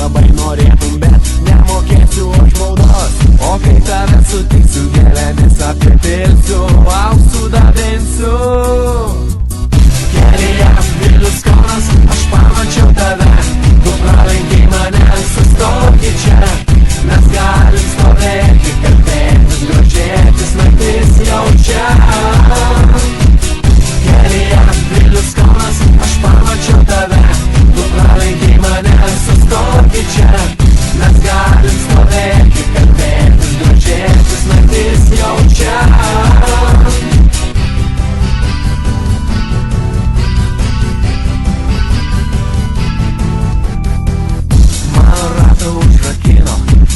labai norėtum, bet nemokėsiu už baudos. O kai tave sutiksiu, gėlėmis apipilsiu, auksų dabinsiu. Kelyje Vilnius Kaunas, aš pamačiau tave, tu pralenkei mane, sustokit čia. Mes galim stovėti, kalbėtis, grožėtis, naktis jau čia. Kelyje Vilnius Kaunas, aš pamačiau tave, tu pralenkei mane, sustokit čia. Mes galim stovėti, kalbėtis, grožėtis, naktis jau čia.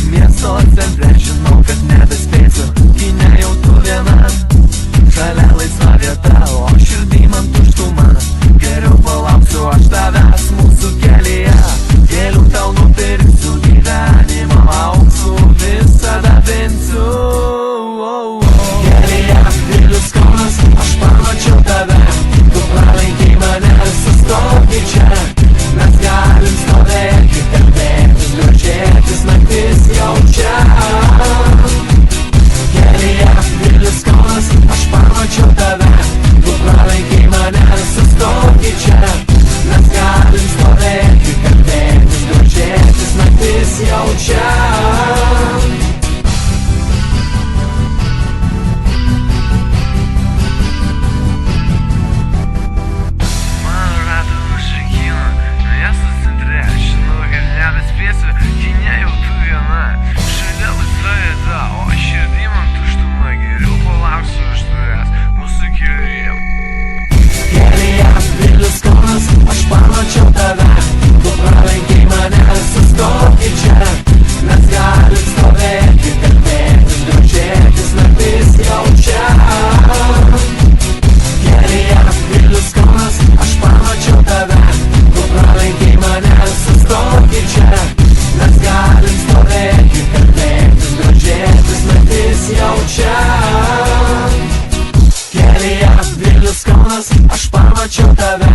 Miesto centre žinau, kad nebespėsiu, kine jau tu viena. Šalia laisva vieta, o širdį man tuštuma. Geriau palauksiu aš tavęs mūsų kelyje. Gėlių tau nupirksiu, gyvenimo auksų visada binsiu. Kelyje Vilnius Kaunas, aš pamačiau tave, tu pralenkei mane, sustokit čia. Mes galim stovėti, kalbėtis, grožėtis, naktis jau čia. Kelyje Vilnius Kaunas, aš pamačiau tave, tu pralenkei mane, sustokit čia. Mes galim stovėti, kalbėtis, grožėtis, naktis jau čia. Aš pamačiau tave, tu pralenkei mane, sustokit čia. Mes galim stovėti, kalbėtis, grožėtis, naktis jau čia. Kelyje Vilnius Kaunas, aš pamačiau tave, tu pralenkei mane, sustokit čia. Mes galim stovėti, kalbėtis, grožėtis, naktis jau čia. Kelyje Vilnius Kaunas, aš pamačiau tave,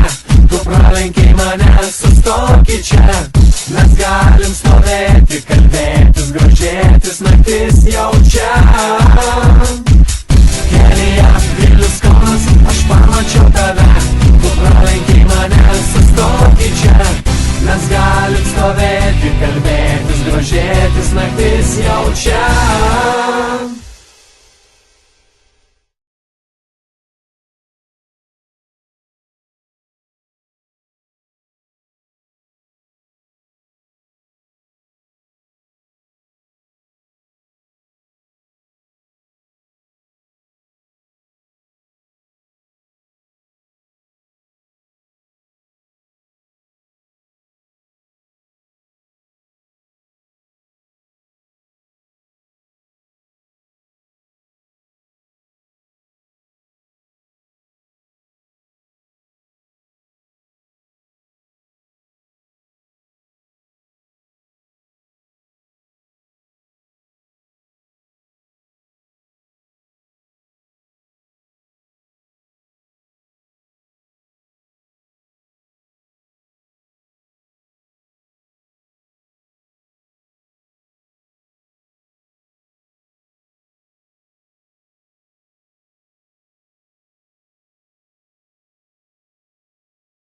tu pralenkei mane, sustokit čia. Mes galim stovėti, kalbėtis, grožėtis, naktis jau